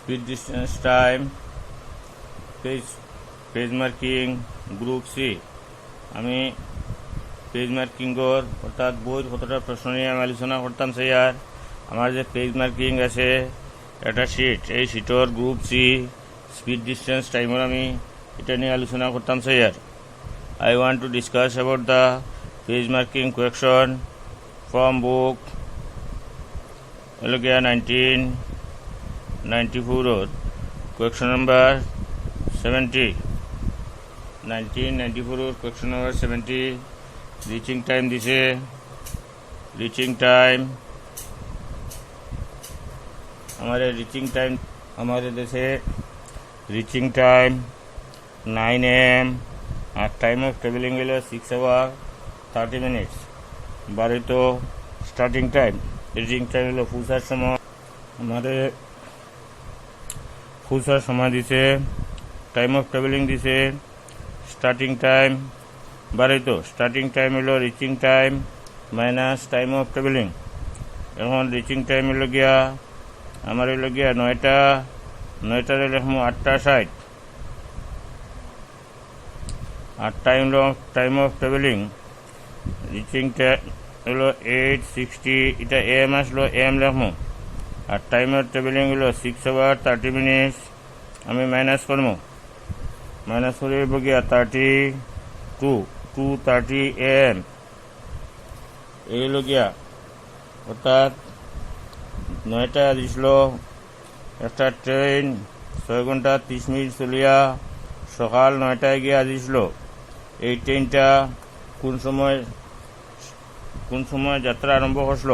speed distance time page marking group C. আমি page মার্কিংর অর্থাৎ বইয়ের কতটা প্রশ্ন নিয়ে আমি আলোচনা করতাম স্যার। আমার যে পেজ মার্কিং আছে একটা শিট, এই শিটর গ্রুপ সি স্পিড ডিস্টেন্স টাইমর আমি এটা নিয়ে আলোচনা করতাম sir. I want to discuss about the page marking question from book 1994 question number 70। 1994 question number 70 reaching time দিছে। reaching time हमारे देशे reaching time 9 AM আর টাইম অফ ট্রাভেলিং হলো 6 hours 30 minutes। বাড়িতো স্টার্টিং টাইম রিচিং টাইম হলো ফুসার সময়। আমাদের ফুসার সময় দিছে, টাইম অফ ট্রাভেলিং দিছে, স্টার্টিং টাইম বাড়িতো স্টার্টিং টাইম হলো reaching time minus time of travelling. এখন রিচিং টাইম হলো গিয়া আমার হলো গিয়া 9টার লিখবো 8:60 আর টাইম অফ ট্রাভেলিং রিচিং হলো 8:60, এটা এম আসলো এম লিখবো। আর টাইম অফ ট্রাভেলিং হলো 6 hours 30 minutes। আমি মাইনাস করবো, মাইনাস করে গিয়া 2:30 AM এই হলো গিয়া। অর্থাৎ 9টা দিছিল একটা ট্রেন 6 ঘন্টা 30 মিনিট চলিয়া সকাল 9টায় গিয়ে দিছিল। এই ট্রেনটা কোন সময় যাত্রা আরম্ভ করছিল,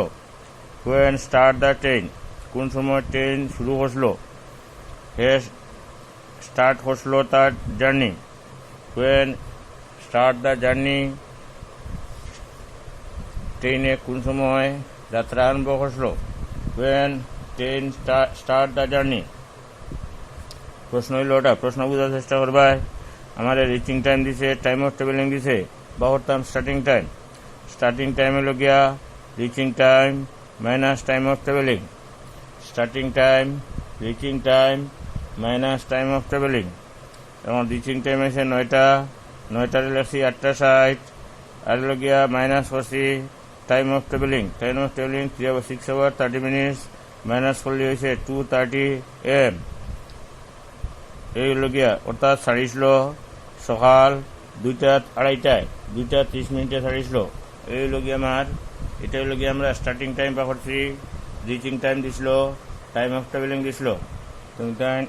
when start the train, কোন সময় ট্রেন শুরু করছিল, স্টার্ট করছিল তার journey, when start the journey, ট্রেনে কোন সময় যাত্রা আরম্ভ করছিল, when train start the journey। প্রশ্ন হইল ওটা, প্রশ্ন বোঝার চেষ্টা করবা। আমার রিচিং টাইম দিছে, টাইম অফ ট্রাভেলিং দিছে, বা করতাম স্টার্টিং টাইম হলো গিয়া reaching time minus time of travelling. Starting time reaching time minus time of travelling. এবং রিচিং টাইম আছে 9টার লেখছি 8:60 আর হলো গিয়া মাইনাস করছি time of travelling 6 hours 30 minutes minus করলে হয়েছে 2:30 AM। এই হলো গিয়া অর্থাৎ ছাড়িছিল সকাল 2:30 মিনিটে ছাড়িছিল। এই হলো গিয়া আমার, এটা হলো গিয়া আমরা স্টার্টিং টাইম বা করছি, রিচিং টাইম দিছিল, টাইম অফ ট্রাভেলিং দিছিল। তুমি তাই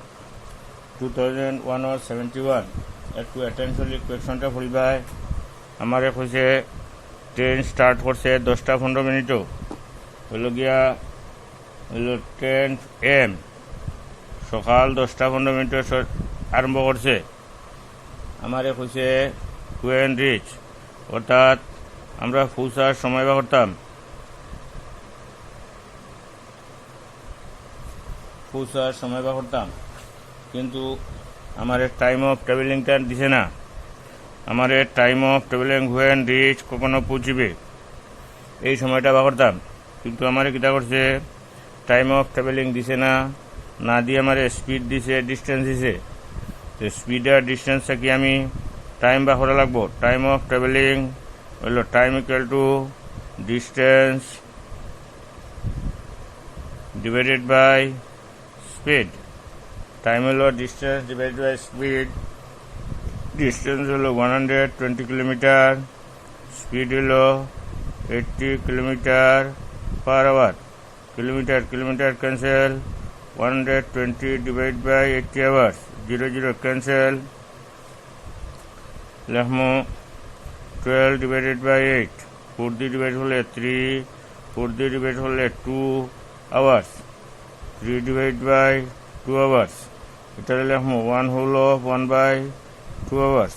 2001-71 একটু অ্যাটেনশনলি কোয়েকশনটা পড়িবাই। আমারে কইছে ট্রেন স্টার্ট করছে 10:15 মিনিটও, হলো গিয়া 10 AM সকাল 10:15 মিনিটে আরম্ভ করছে। আমারে কইছে when reach, অর্থাৎ আমরা পৌঁছার সময় বা করতাম কিন্তু আমার টাইম অফ ট্রাভেলিংটা দিছে না। আমার time of travelling when reach কখনো পৌঁছিবে এই সময়টা বা করতাম, কিন্তু আমার কিতা করছে টাইম অফ ট্রাভেলিং দিছে না দিয়ে আমার স্পিড দিছে, ডিস্টেন্স দিছে। তো স্পিড আর ডিস্টেন্স থাকি আমি টাইম বা করা লাগবো। টাইম অফ ট্রাভেলিং হইল time equal to distance divided by speed. Time হলো distance divided by speed. Distance হলো 120 কিলোমিটার, স্পিড হলো 80 km/h। Kilometre cancel, 120 divide by 80 hours, 0 cancel, লিখমো 12 ডিভাইডেড বাই 8, 4 দিয়ে ডিভাইড হলে 3, 4 দিয়ে ডিভাইড হলে 2 hours, 3 ডিভাইড বাই 2 hours। এটা লিখমো 1 হলো 1/2 hours।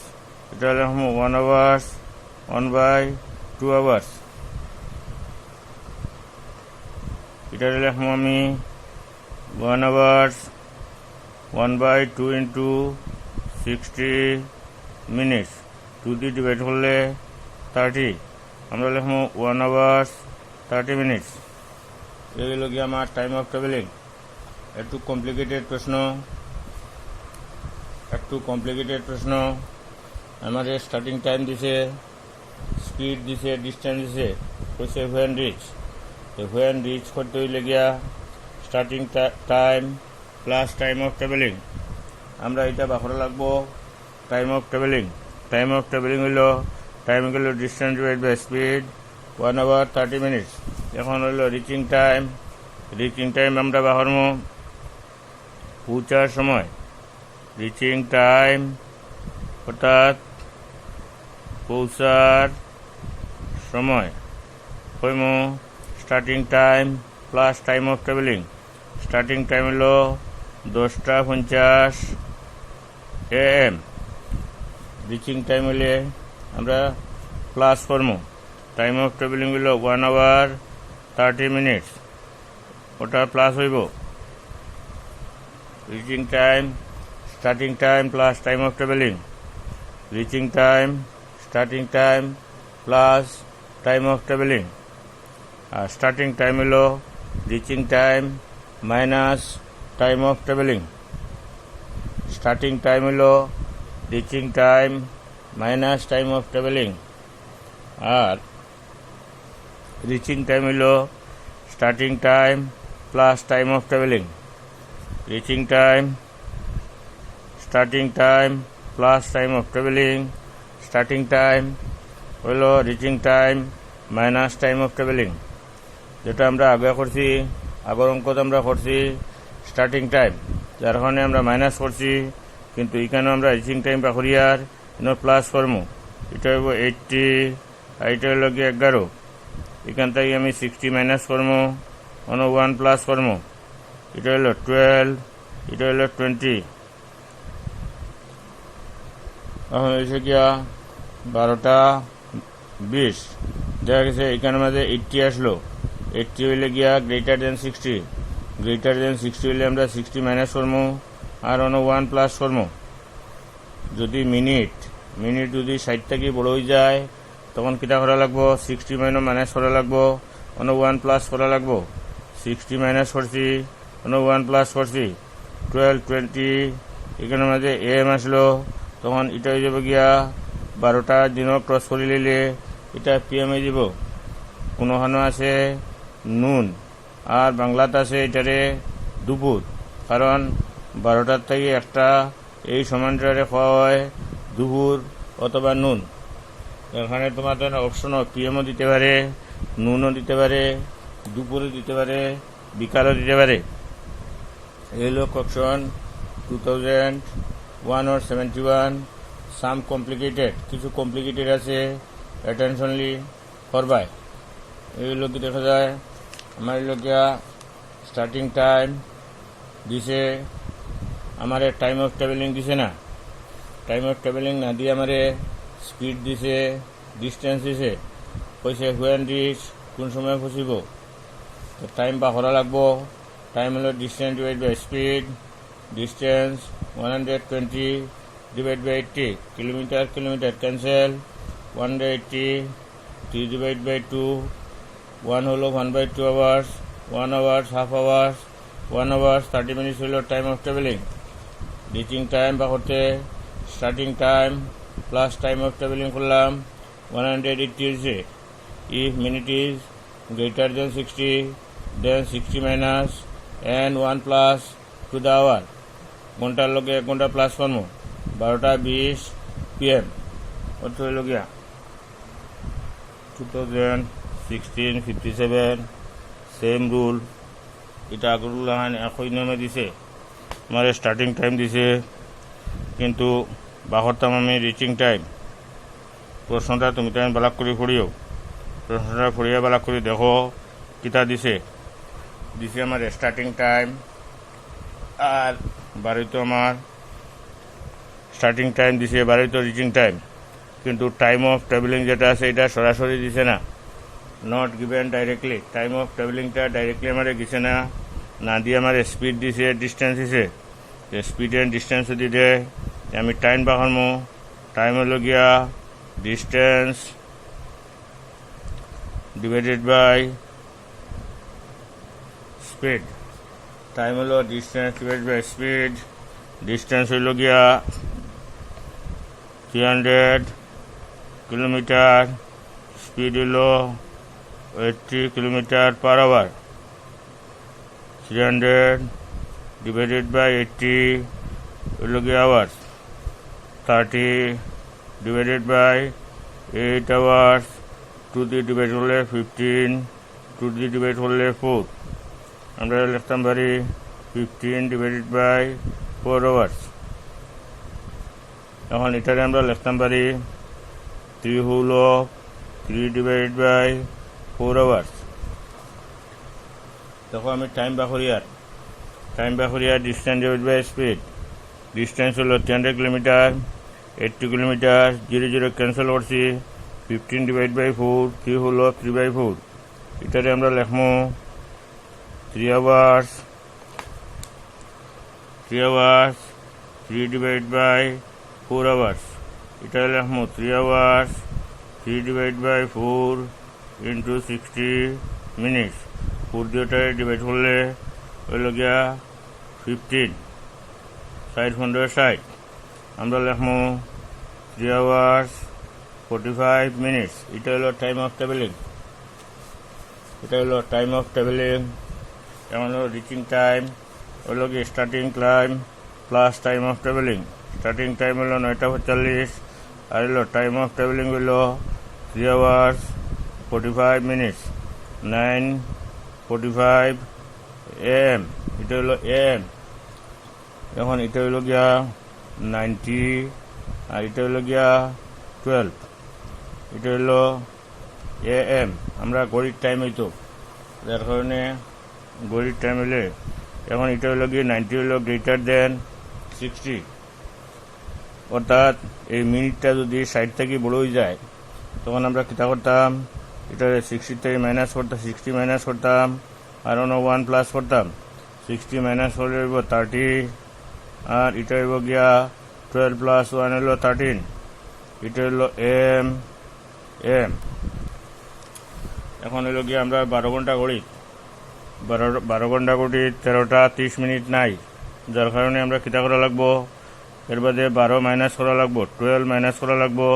এটা লিখমো 1 hours 1/2 hours। এটা লিখমো আমি 1 hours 1/2 into 60 minutes, 2 দিয়ে ডিভাইড করলে 30, আমরা লিখবো 1 hours 30 minutes। এই হলো গিয়ে আমার টাইম অফ ট্রাভেলিং। একটু কমপ্লিকেটেড প্রশ্ন আমাদের স্টার্টিং টাইম দিছে, স্পিড দিছে, ডিস্টেন্স দিছে, কইছে হোয়েন রিচ করতে হইলে গিয়া starting time plus time of travelling. আমরা এটা বাকরা লাগবো টাইম অফ ট্রাভেলিং হইল distance divide by speed 1 hour 30 minutes। এখন হইল রিচিং টাইম আমরা বাকরমো পৌঁছার সময়, রিচিং টাইম অর্থাৎ পৌঁছার সময় কইমো starting time plus time of travelling. Starting time হলো 10:50 AM। রিচিং টাইম হলে আমরা প্লাস করবো টাইম অফ ট্রাভেলিং হলো 1 hour 30 minutes, ওটা প্লাস হইব। Reaching time starting time plus time of travelling, reaching time starting time plus time of travelling. আর starting time হলো reaching time minus time of travelling. Starting time হলো reaching time minus time of travelling, আর reaching time হলো starting time plus time of travelling. Reaching time starting time plus time of travelling, starting time হলো reaching time minus time of travelling. যেটা আমরা আগে করছি, আগের অঙ্কতে আমরা করছি স্টার্টিং টাইম, যার কারণে আমরা মাইনাস করছি, কিন্তু এখানেও আমরা রিচিং টাইম বাকরিয়ার প্লাস করবো। এটা হইব 80, আর এটা হইল গিয়ে 11। এখান থেকে আমি 60 মাইনাস করবো, 1 প্লাস করবো। এটা হইল 12, এটা হইল 20। এখন এসে গিয়া 12:20। দেখা গেছে এখানের মাঝে 80 আসলো। 80 হইলে গিয়া গ্রেটার দেন 60 হইলে আমরা 60 মাইনাস করবো, আর 1 প্লাস করবো। যদি মিনিট যদি 60 থেকে বড় হয়ে যায় তখন কিটা করা লাগবো, 60 মাইনাস করা লাগবো, 1 প্লাস করা লাগবো। 60 মাইনাস করছি, 1 প্লাস করছি, 12, 20। এখানের মাঝে AM আসলো, তখন এটা হয়ে যাবে গিয়া 12টা দিন ক্রস করে নিলে এটা PM হয়ে যাব। কোনোখানে আছে নুন, আর বাংলাতে আছে এটারে দুপুর, কারণ 12টার থেকে একটা এই সমানটারে খাওয়া হয় দুপুর অথবা নুন। এখানে তোমাদের অপশনও PMও দিতে পারে, নুনও দিতে পারে, দুপুরে দিতে পারে, বিকালও দিতে পারে। এই হলো অপশন 2001 or 71। সাম কমপ্লিকেটেড, কিছু কমপ্লিকেটেড আছে, অ্যাটেনশনলি করবাই। এইগুলো কি দেখা যায়, আমার লোকিয়া স্টার্টিং টাইম দিছে, আমার টাইম অফ ট্রাভেলিং দিছে না, টাইম অফ ট্রাভেলিং না দিয়ে আমার স্পিড দিছে, ডিস্টেন্স দিছে, কইছে হোয়েন রিচ কোন সময় পৌঁছিব। তো টাইম বা করা লাগবো। টাইম হলো distance divide by speed, distance 120 divide by 80, kilometre cancel, 180, 3 divide by 2, 1 হলো 1/2 hours, 1 hour half hours, 1 hour 30 minutes হলো time of travelling. Reaching time বা করতে starting time plus time of travelling করলাম 180 হয়েছে। If minute is greater than 60, then 60 minus and 1 plus to the hour. ঘন্টার লগে 1 ঘন্টা plus করবো, 12:20 PM। অর্থ হইল গিয়া 2016-57 সেম রুল। এটা আগের রুল একই নিয়মে দিছে, আমার স্টার্টিং টাইম দিছে, কিন্তু বাহরতাম আমি রিচিং টাইম। প্রশ্নটা তুমি তো বালাক করে পড়িও, প্রশ্নটা পড়িয়া বালাক করে দেখো কিতা দিছে আমার স্টার্টিং টাইম, আর বাড়িতে আমার স্টার্টিং টাইম দিছে, বাড়িতে রিচিং টাইম, কিন্তু টাইম অফ ট্রাভেলিং যেটা আছে এটা সরাসরি দিছে না, not given directly. Time of ট্রাভেলিংটা ডাইরেক্টলি আমার দিছে না, না দিয়ে আমার স্পিড দিছে, ডিস্টেন্স দিছে। স্পিড অ্যান্ড ডিস্টেন্স যদি দেয় আমি টাইম বাড়াবো, টাইম হলো গিয়া distance divided by speed. Time হলো distance divide by speed. Distance হইল গিয়া 300 কিলোমিটার, স্পিড হইল 80 kilometre per hour. 300 divided by 80 হইল গিয়া আওয়ার্স। 30 divided by 8 hours. 2 দিয়ে ডিভাইড করলে 15, 2 দিয়ে ডিভাইড করলে 4। আমরা লিখতাম পারি 15 ডিভাইডেড বাই 4 আওয়ার্স। এখন এটারে আমরা লিখতাম পারি 3 হলো 3 ডিভাইডেড বাই 4 আওয়ার্স। দেখো আমি টাইম বাকরিয়ার distance divide by speed. Distance হলো 300 কিলোমিটার, 80 কিলোমিটার, 0 0 ক্যান্সেল করছি। 15 ডিভাইড বাই 4, 3 হলো 3/4। এটারে আমরা লিখবো 3 আওয়ার্স। 3 divide by 4 hours. এটারে লিখবো 3 hours. 3 divide by 4 into 60 minutes. 4 দিয়ে ডিভাইড করলে হইল গিয়া 15, 60 আমরা লিখবো 3 আওয়ার্স 45 মিনিটস। এটা হলো টাইম অফ ট্রাভেলিং। এখন হলো রিচিং টাইম হইল কি starting time plus time of travelling. Starting time হলো 9:45 আর হলো টাইম অফ ট্রাভেলিং হইল 3 আওয়ার্স 45 মিনিটস। 9:45 AM। এটা হলো AM। এখন এটা হইল গিয়া 90 আর এটা হইল গিয়া 12। এটা হইল AM। আমরা ঘড়ির টাইম হইতো, যার কারণে ঘড়ির টাইম হইলে এখন এটা হইল গিয়ে 90 হইল গ্রেটার দেন 60। অর্থাৎ এই মিনিটটা যদি 60 থেকে বড় হয়ে যায় তখন আমরা কিতা করতাম, এটা 60 থেকে60 মাইনাস করতাম আর অন্য 1 প্লাস করতাম। 60 মাইনাস করলে হইব 30 আর এটা হইব গিয়া 12 প্লাস 1 হইল 13। এটা হইল AM। এখন হইল গিয়া আমরা 12 ঘন্টা ঘড়ি 12 ঘন্টা ঘড়ি 13টা 30 মিনিট নাই, যার কারণে আমরা কিতা করা লাগবো, এর বাদে 12 মাইনাস করা লাগবো, 12 মাইনাস করা লাগবো।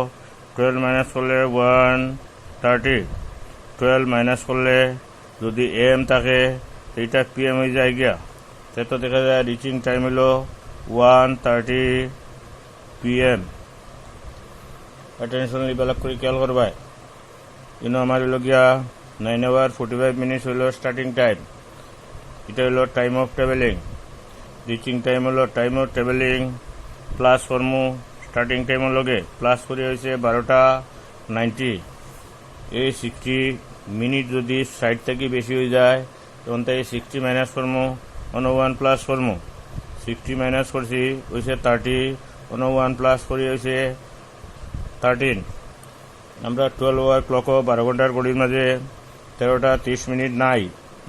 12 মাইনাস করলে 130। 12 মাইনাস করলে যদি AM থাকে এইটা PM হয়ে যায় গিয়া, সে তো দেখা যায় রিচিং টাইম হলো 1:30 PM। অ্যাটেনশন লিবালাক করে খেয়াল করবাই। আমার হইল গিয়া 9 আওয়ার 45 মিনিটস হইল স্টার্টিং টাইম। এটা হইল time of travelling. Reaching time হলো টাইম অফ ট্রাভেলিং প্লাস ফর্মু স্টার্টিং টাইমের লগে প্লাস করে হয়েছে 12:90। এই 60 মিনিট যদি 60 থেকে বেশি হয়ে যায় তখন তাই 60 মাইনাস ফর্মু অন্য 1 প্লাস ফর্মু। 60 মাইনাস করছি হয়েছে 30, অন্য 1 প্লাস করে হয়েছে 13। আমরা 12 আওয়ার ক্লক 12 ঘন্টার ঘড়ির মাঝে 13টা 30 মিনিট নাই,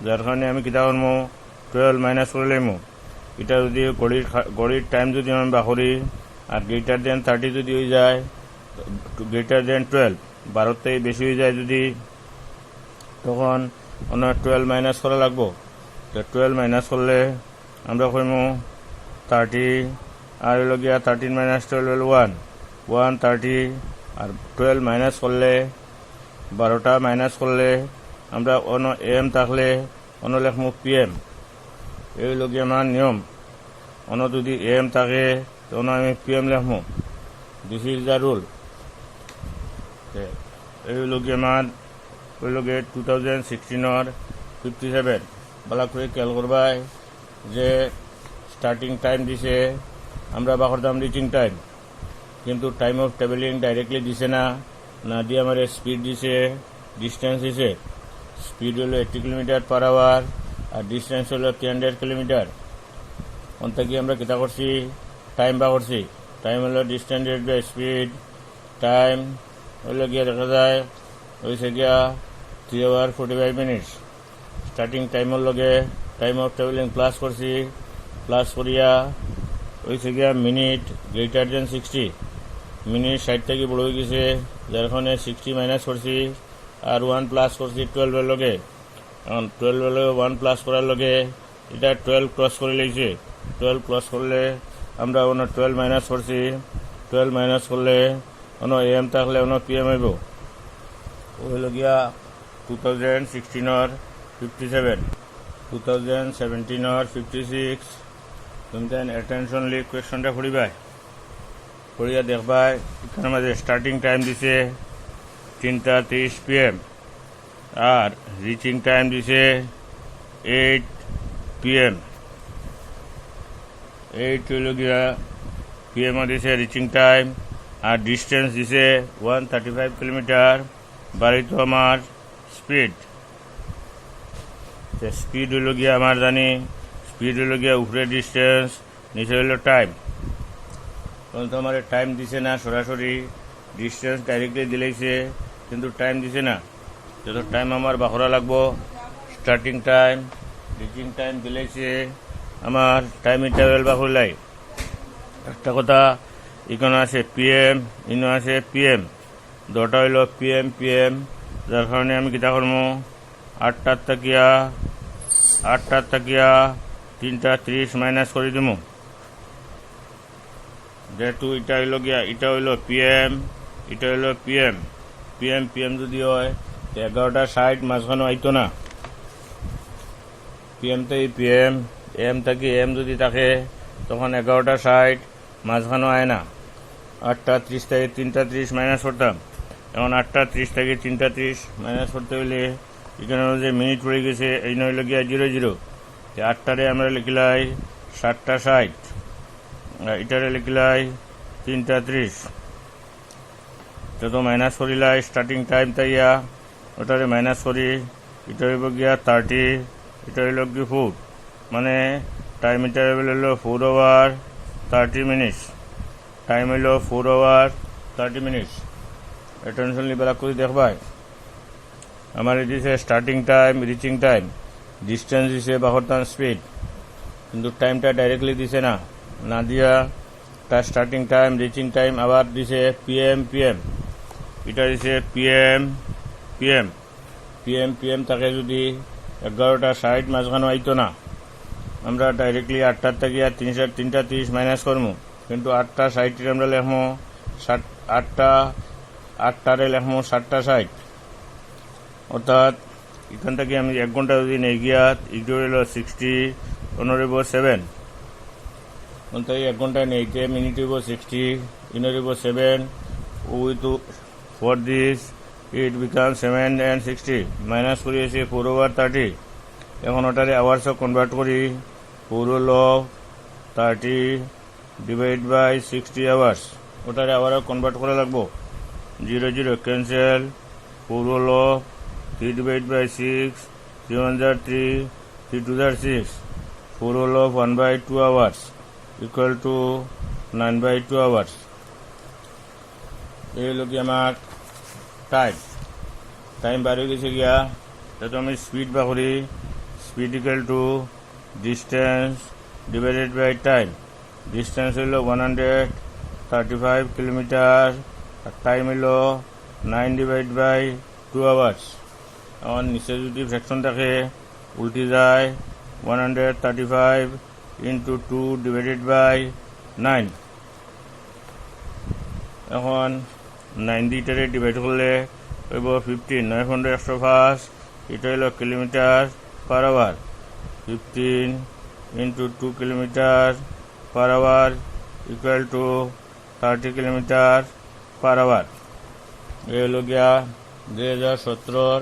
যার কারণে আমি কিতা করবো 12 মাইনাস করে লাইমু। এটা যদি ঘড়ির টাইম যদি আমি বাকরি আর গ্রেটার দেন 30 যদি হয়ে যায়, গ্রেটার দেন 12 12 থেকে বেশি হয়ে যায় যদি, তখন অন্য 12 মাইনাস করা লাগবো। 12 মাইনাস করলে আমরা কইমু 30 আর হইল গিয়া 13 মাইনাস 12 হইল 130 আর 12 মাইনাস করলে 12টা মাইনাস করলে আমরা অন্য AM থাকলে অন্য লেখমু PM। এই হইল গিয়া আমার নিয়ম। অন্য যদি AM থাকে তখন আমি PM লেখমু। This is the rule. এই হইল গিয়া আমার হইল গিয়ে 2016 57। ভালো করে খেয়াল করবাই যে স্টার্টিং টাইম দিছে, আমরা বা করতাম রিচিং টাইম, কিন্তু টাইম অফ ট্রাভেলিং ডাইরেক্টলি দিছে না দিয়ে আমার স্পিড দিছে, ডিস্টেন্স দিছে। স্পিড হলো 80 কিলোমিটার পার আওয়ার আর ডিস্টেন্স হলো 300 কিলোমিটার। ওন থেকে আমরা কিতা করছি, টাইম বা করছি। টাইম হলো distance divide by speed. Time হইলে গিয়া দেখা যায় হয়েছে গিয়া 3 আওয়ার 45 মিনিটস। স্টার্টিং টাইমের লগে টাইম অফ ট্রাভেলিং প্লাস করছি, প্লাস করিয়া হয়েছে গিয়া মিনিট গ্রেটার দেন 60। মিনিট 60 থেকে বড় হয়ে গেছে, যার কারণে 60 মাইনাস করছি আর 1 প্লাস করছি 12 এর লগে। এখন 12 এর লগে 1 প্লাস করার লগে এটা 12 ক্রস করে লাইছে। 12 ক্রস করলে আমরা অন্য 12 মাইনাস করছি। 12 মাইনাস করলে অন্য এম থাকলে অন্য পিএম হইব। হইল গিয়া 2016 57, 2017 56। তুমি তাই অ্যাটেনশনলি কোয়েশনটা পড়িবাই, পড়িয়া দেখবাই। এখানে মাঝে স্টার্টিং টাইম দিছে 3:30 PM আর রিচিং টাইম দিছে 8 PM। 8 হইল গিয়া PM দিছে রিচিং টাইম, আর ডিস্টেন্স দিছে 135 কিলোমিটার। বাড়ি তো আমার স্পিড, স্পিড হইল গিয়া আমার জানি স্পিড হইল গিয়া উপরে ডিস্টেন্স, নিচে হইল টাইম। তখন তো আমার টাইম দিছে না, সরাসরি ডিস্টেন্স ডাইরেক্টলি দিলেইছে, কিন্তু টাইম দিছে না। যত টাইম আমার বাখরা লাগবো, স্টার্টিং টাইম রিচিং টাইম দিলেইছে, আমার টাইম ইন্টারভেল বাখরলাই। একটা কথা, এখানে আছে পিএম, ইনো আছে পিএম, দুটা হইল পিএম পিএম। যার কারণে আমি কিতা করবো, 8টার থাকিয়া 3:30 মাইনাস করে দিব। যেহেতু এটা হইল গিয়া, এটা হইল পিএম, এটা হইল পিএম। পিএম পিএম যদি হয় 11:60 মাঝখানে আইতো না। পিএম থেকে পিএম, এম থেকে এম যদি থাকে তখন 11:60 মাঝখানে আয় না। 8:30 থেকে 3:30 মাইনাস করতাম। এখন 8:30 থেকে 3:30 মাইনাস করতে হইলে এখানে যে মিনিট পড়ে গেছে, এই নইল গিয়া 00। 8টারে আমরা লিখলাই 7:60, এটারে লিখলাই 3:30। যত মাইনাস করিলাই স্টার্টিং টাইম তাইয়া ওটারে মাইনাস করি, এটা হইব গিয়া 30, এটা হইল গিয়ে 4, মানে টাইম ইন্টারভেল হইল 4 আওয়ার 30 মিনিটস। টাইম হইল 4 আওয়ার 30 মিনিটস। অ্যাটেনশন লিবেলা করে দেখবাই। আমার দিছে starting time, reaching time, distance দিছে বাহরতান স্পিড, কিন্তু টাইমটা ডাইরেক্টলি দিছে না। না দিয়া তার স্টার্টিং টাইম রিচিং টাইম আবার দিছে পিএম পিএম। এটা দিছে পিএম পিএম। পিএম পিএম তাকে যদি 11:60 মাঝখানে আইতো না, আমরা ডাইরেক্টলি 8টার থেকে 3:30 মাইনাস করবো। কিন্তু 8:60 আমরা লেখবো 8টারে লেখবো 7:60। অর্থাৎ এখান থেকে আমি 1 ঘন্টা যদি নেই গিয়া, ইটো হইল 60, 7। অর্থাৎ 1 ঘন্টায় নেইতে মিনিট হইব 60, 7। With for this it become 7 and 60। Minus করিয়েছি 4/30। এখন ওটারে আওয়ার্সও কনভার্ট করি। 4/30 ডিভাইড বাই 60 আওয়ার্স। ওটারে আবারও কনভার্ট করা লাগবো। 0 cancel. 4/3 divide by 6, 3 2 6। 4/1/2 hours equal to 9/2 hours. এই হলো কি আমার টাইম। টাইম বাড়িয়ে গেছে গিয়া, যাতে আমি স্পিড বা করি। Speed equal to distance divided by time. Distance হইল 135 কিলোমিটার, আর টাইম হইল 9 ডিভাইড বাই 2 আওয়ার্স। আমার নিচে যদি ফ্র্যাকশন থাকে উল্টি যায়, 135 ইন্টু 2 ডিভাইডেড বাই 9। এখন 9 দিটারে ডিভাইড করলে হইব 15, 9 105। এটা হইল kilometre per hour. 15 into 2 kilometre per hour equal to 30 kilometre per hour. এই হলো গিয়া 2017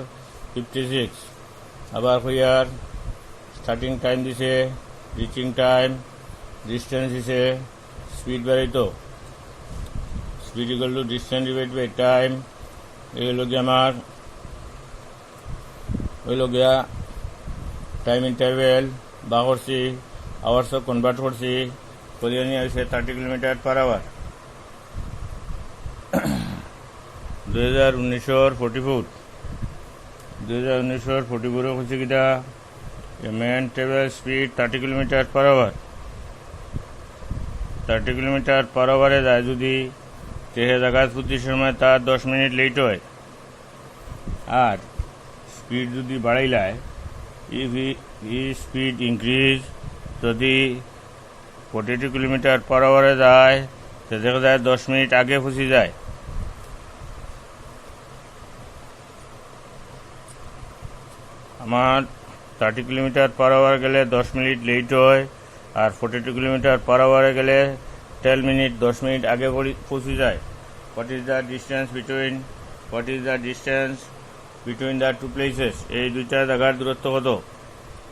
56। আবার হইয়ার স্টার্টিং টাইম দিছে, রিচিং টাইম, ডিস্টেন্স দিছে, স্পিড বাড়াইতো। Speed equal to distance divide by time. এই হলো গিয়া আমার হইল গিয়া টাইম ইন্টারভেল বা করছি, আওয়ার্সও কনভার্ট করছি, করিয়ে নিয়ে আসছে 30 কিলোমিটার পার আওয়ার। 2019 44। 2019 হচ্ছে কিটা মেন travel speed 30 kilometre per hour. 30 kilometre per আওয়ারে যায় যদি, সে জায়গায় প্রতির সময় তার 10 মিনিট লেট হয়। আর স্পিড যদি বাড়াইলায় if speed increase যদি 42 কিলোমিটার পার আওয়ারে যায় তো দেখা যায় 10 মিনিট আগে পৌঁছে যায়। আমার 30 কিলোমিটার পার আওয়ার গেলে 10 মিনিট লেট হয়, আর 42 কিলোমিটার পার আওয়ারে গেলে 10 মিনিট 10 মিনিট আগে পৌঁছে যায়। What is the distance between the two places? এই দুইটা জায়গার দূরত্ব কত?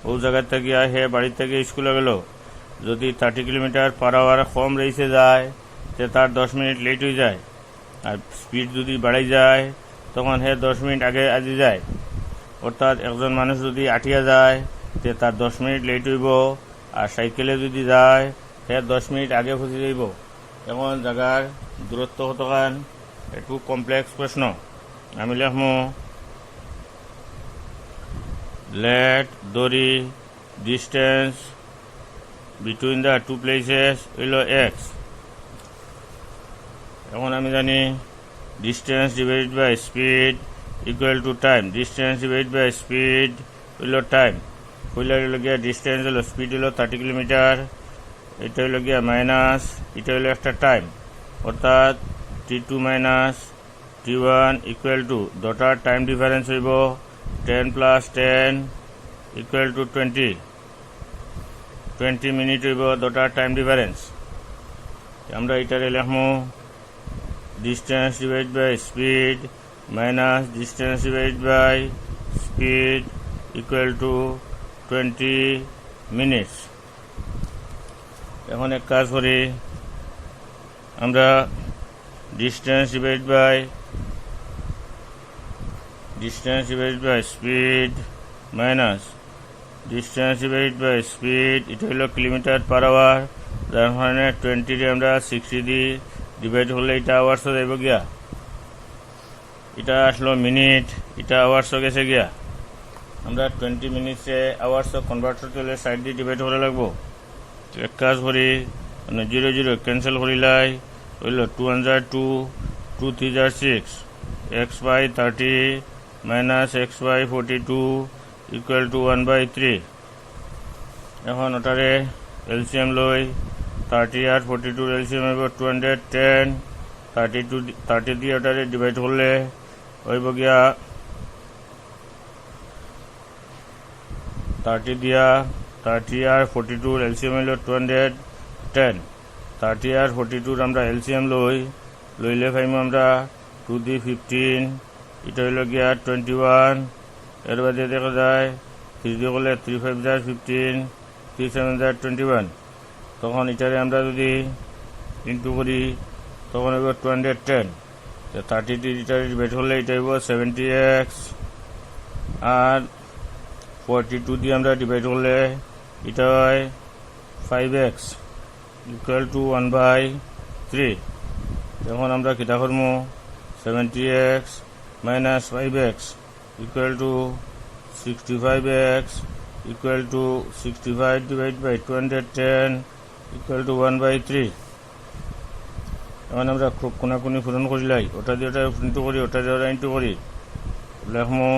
ও জায়গার থেকে হে বাড়ির থেকে স্কুলে গেল, যদি 30 কিলোমিটার পার আওয়ার কম রেসে যায় তো তার 10 মিনিট লেট হয়ে যায়, আর স্পিড যদি বাড়াই যায় তখন হে 10 মিনিট আগে আজি যায়। অর্থাৎ একজন মানুষ যদি আটিয়া যায় তো তার 10 মিনিট লেট হইব, আর সাইকেলে যদি যায় হে 10 মিনিট আগে পৌঁছে যাইব। এখন জায়গার দূরত্ব কতখান? একটু কমপ্লেক্স প্রশ্ন। আমি লিখমু লেট দড়ি distance between the two places হইল এক্স। এখন আমি জানি distance divide by speed equal to time. Distance divide by speed হইল টাইম। হইলে হইল গিয়া ডিস্টেন্স হলো স্পিড হলো 30 কিলোমিটার, এটা হইল গিয়া মাইনাস, এটা হইল একটা টাইম, অর্থাৎ T2 minus T1 equal to দুটার টাইম ডিফারেন্স হইব 10 প্লাস 10 ইকুয়াল টু 20 মিনিট হইব দুটার টাইম ডিফারেন্স। আমরা এটারে লিখমু distance divide by speed minus distance divide by speed equal to 20 minutes. এখন এক কাজ করি, আমরা distance divide by speed minus distance divide by speed, এটা হলো কিলোমিটার পার আওয়ার, যার কারণে 20 আমরা 60 দিয়ে ডিভাইড হলে এটা আওয়ার্সও যাইব গিয়া, এটা আসলো মিনিট, এটা আওয়ার্সও গেছে গিয়া। আমরা 20 মিনিটসে আওয়ার্সও কনভার্ট করলে সাইড দিয়ে ডিভাইড হলে লাগবো। এক কাজ করি, 0 0 ক্যান্সেল করিলাই হইল 2 1 2 2 3 6 x by 30 minus x by 42 equal to 1/3। এখন ওটারে এলসিএম লই, 30 আর 42 এলসিএম হইব 210, 30 দিয়ে ওটারে ডিভাইড করলে হইব গিয়া 30 আর 42 এলসিএম হইল 210। 30 আর 42 আমরা এলসিএম লইলে পাইমু আমরা 2 দিয়ে 15, এটা হইল গিয়া 21। এর বাদে দেখা যায় 3 দিয়ে করলে 3 5 jar 15, 3 7 jar 21। তখন এটারে আমরা যদি ইন্টু করি তখন হইব 210। 30 দিয়ে এটারে ডিভাইড করলে এটা হইব 70x, আর 42 দিয়ে আমরা ডিভাইড করলে এটা হয় 5x ইকুয়াল টু 1/3। এখন আমরা কিতা করবো, 70x minus 5x equal to 65x equal to 65 divide by 210 equal to 1/3। এখন আমরা কোনাকুনি পূরণ করিলাই, ওটা দিয়ে ওটা ইন্টু করি, ওটা দিয়ে ওটা ইন্টু করি, লিখমু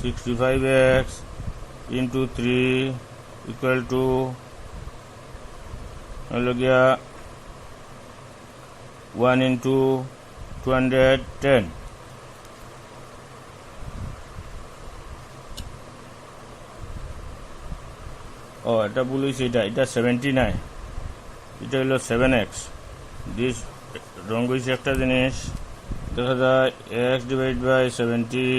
65x ইন্টু 3 ইকুয়াল টু হইল গিয়া 1 into 210। ও এটা ভুল হয়েছে, এটা 79, এটা হইল 7x। দিস রং হয়েছে একটা জিনিস, দেখা যায় x divide by 70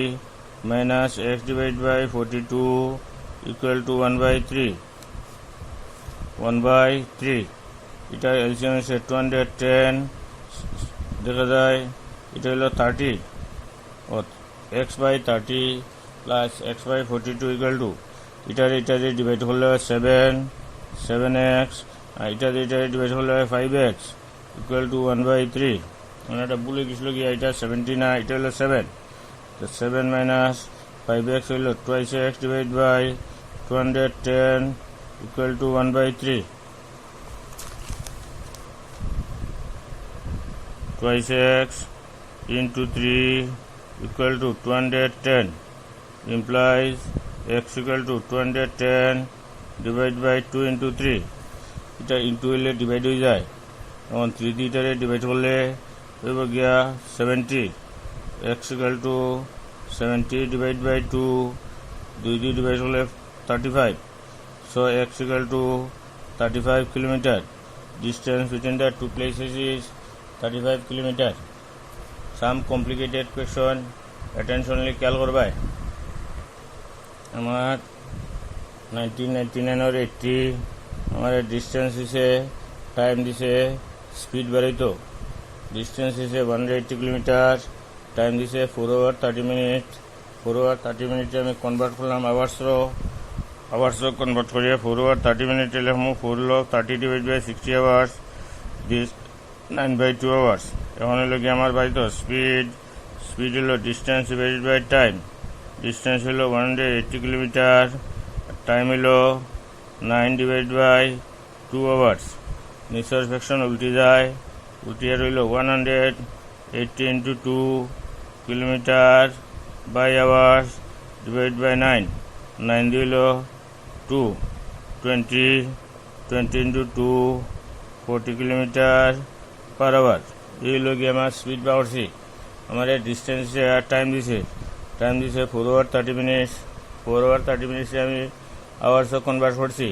minus x divide by 42 equal to 1/3। এটা এলসিএম হচ্ছে 210, দেখা যায় এটা হলো 30, ও x by 30 plus x by 42 equal two এটা ডিভাইড করলে 7x, আর এটা ডিভাইড করলে 5x ইকুয়াল টু 1/3। মানে এটা ভুলে গেছিল গিয়া, এটা 70 না, এটা হলো 7। তো 7 মাইনাস 5x হইল 2x divide by 210 equal to 1/3। 2x into 3 equal to 210 implies x equal to 210 divided by 2 into 3 এটা ইন্টু হলে ডিভাইড হয়ে যায় তখন 3 দিয়ে এটারে ডিভাইড করলে হইব গিয়া 70 x equal to 70 divided by 2 2 দিয়ে ডিভাইড করলে 35 so x equal to 35 kilometer distance between the two places is 35 kilometer some complicated question attentionally খেয়াল করবাই আমার 1999 और 80 हमारे डिस्टेंस दिसे टाइम दिसे स्पीड बाराइतो डिस्टेंस दिसे 180 किलोमीटर टाइम दिसे 4 आवर 30 मिनट 4 आवर 30 मिनटे আমি কনভার্ট করলাম আওয়ার্স কনভার্ট করিয়া 4 आवर 30 মিনিটে লিখমু 4 লগ 30 divide by 60 hours this 9/2 hours এখন হলো কি আমার বাড়িতে স্পিড হলো distance divide by time distance হলো 180 কিলোমিটার টাইম হলো 9 ডিভাইড বাই 2 আওয়ার্স নিচের ফ্যাকশন উল্টে যায় উল্টিয়ে রইল 180 into 2 kilometre by hours divide by 9 দিল 2 20 into 2 40 কিলোমিটার পার আওয়ার এই হলো গিয়ে আমার স্পিড বাড়ছি আমার ডিস্টেন্স টাইম দিছে 4 आवर 30 মিনিট 4 आवर 30 মিনিটে আমি আওয়ার্স কনভার্ট করছি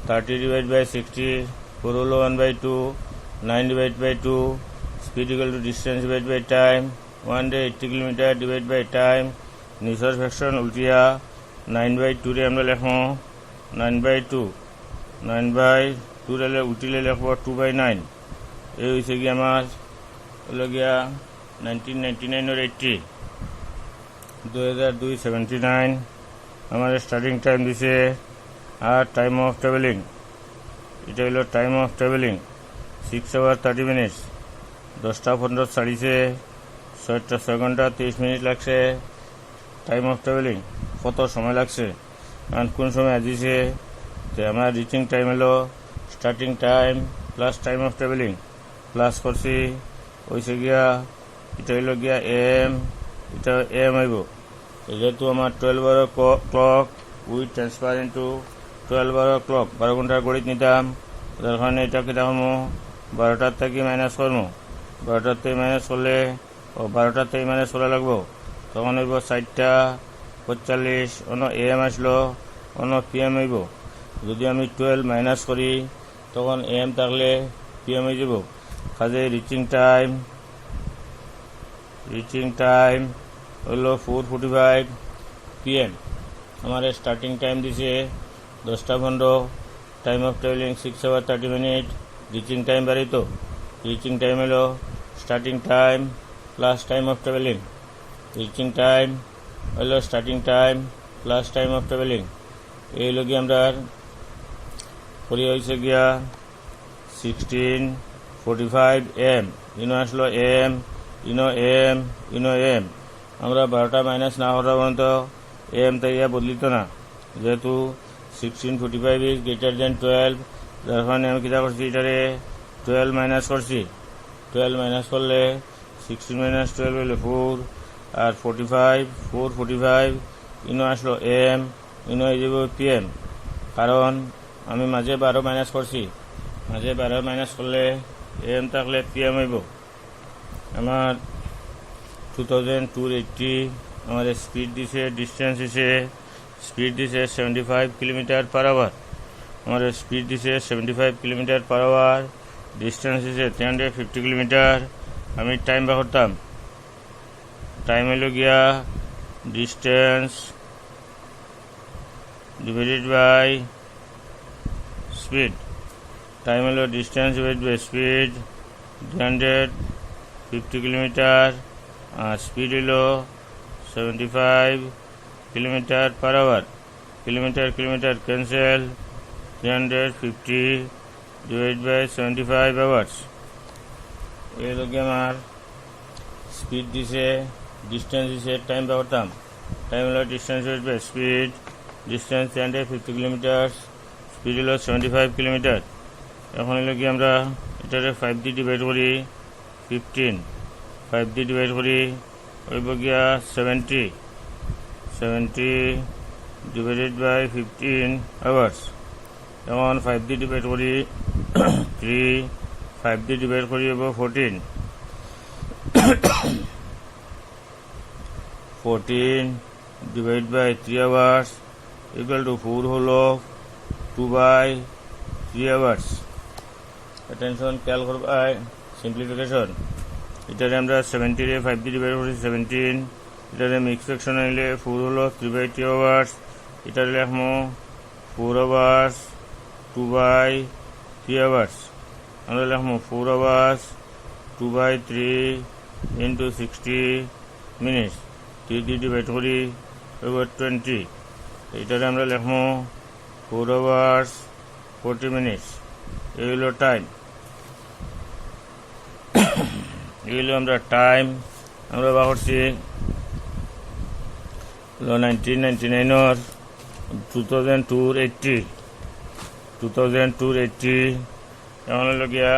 30 ডিভাইড বাই 60 4 হলো 1/2 9 divide by 2 speed equal to distance divide by time 180 kilometre divide by time নিচের ফ্যাকশন উল্টিয়া 9/2 রে আমরা লিখো 9/2 রে উল্টিলে লিখবো 2/9 এই হয়েছে কি আমার হলো গিয়া 1999 और 80 2002 79 हमारे स्टार्टिंग टाइम दिसे और टाइम ऑफ ट्रेवलिंग এটা হলো time of travelling 6 hour 30 minutes 10টা 15 ছাড়িছে 6 ঘন্টা 30 মিনিট লাগছে টাইম অফ ট্রাভেলিং কত সময় লাগছে আর কোন সময় আসছে যে আমার রিচিং টাইম হলো starting time plus time of travelling plus করছি হয়েছে গিয়া এটা হলো গিয়া এম এটা এম হইব যেহেতু আমার 12 hour clock with transfer into 12 hour clock 12 ঘন্টার গড়িত নিতাম তার কারণে এটাকে দেখো 12টার থেকে মাইনাস করবো 12টার থেকে মাইনাস করলে 12টার থেকে মাইনাস করা লাগবো তখন হইব 4টা 45 অন্য এম আসলো অন্য পিএম হইব যদি আমি 12 মাইনাস করি তখন এম থাকলে পিএম হয়ে যাব কাজে রিচিং টাইম হলো 4:45 PM हमारे स्टार्टिंग टाइम दिसे 10टा 15 time of travelling 6 hour 30 minute reaching time बारी तो रीचिंग टाइम हलो starting time plus time of travelling reaching time हलो starting time plus time of travelling ये लोग আমরা করি হইছে গিয়া 16:45 AM ইনো আসলো এম আমরা 12টা মাইনাস না হওয়া পর্যন্ত এম তাইয়া বদলিত না যেহেতু 16:45 ইজ গ্রেটার দেন 12 যার কারণে আমি কিতা করছি এটারে 12 মাইনাস করছি 12 মাইনাস করলে 16 মাইনাস 12 হলে 4 আর 4:45 ইনো আসলো এম ইনো হয়ে যাব পিএম কারণ আমি মাঝে 12 মাইনাস করছি মাঝে 12 মাইনাস করলে এম থাকলে পিএম হইব আমার 2002-80 हमारे स्पीड दिसे डिस्टेंस दिसे स्पीड दिसे 75 किलोमीटर पर आवर हमारे स्पीड दिसे 75 किलोमीटर पर आवर डिस्टेंस दिसे 350 किलोमीटर हमें टाइम बाहरताम टाइम हलो गया distance divided by speed time हलो distance divided by speed 350 kilometre speed हलो 75 kilometre per hour kilometre cancel 350 divide by 75 hours ये लोग हमार स्पीड दिसे डिस्टेंस दिसे टाइम बाहरताम टाइम हलो distance divide by speed distance 350 kilometre speed हलो 75 किलोमीटर এখন হলো কি আমরা এটারে 5 দিয়ে ডিভাইড করি 15 5 দিয়ে ডিভাইড করি হইব গিয়া 70 ডিভাইডেড বাই 15 আওয়ার্স। যেমন 5 দিয়ে ডিভাইড করি 3, 5 দিয়ে ডিভাইড করি হবো 14, 14 divide by 3 hours equal to 4 হলো 2/3 আওয়ার্স। অ্যাটেনশন, খেয়াল করবাই সিম্পলিফিকেশন। এটারে আমরা 70 রে 5 দিয়ে ডিভাইড করি 17, এটারে মিক্স ফ্র্যাকশন আইলে 4 হলো 3/3 আওয়ার্স। এটারে লিখমো 4 আওয়ার্স 2/3 আওয়ার্স। আমরা লিখমো 4 আওয়ার্স 2/3 ইন্টু 60 মিনিটস। 3 দিয়ে ডিভাইড করি ওভার 20। এটারে আমরা লিখমো 4 আওয়ার্স 40 মিনিটস। এই হলো টাইম, এগুলো আমরা টাইম আমরা বা করছি 1999 2002 80 এমন হলো গিয়া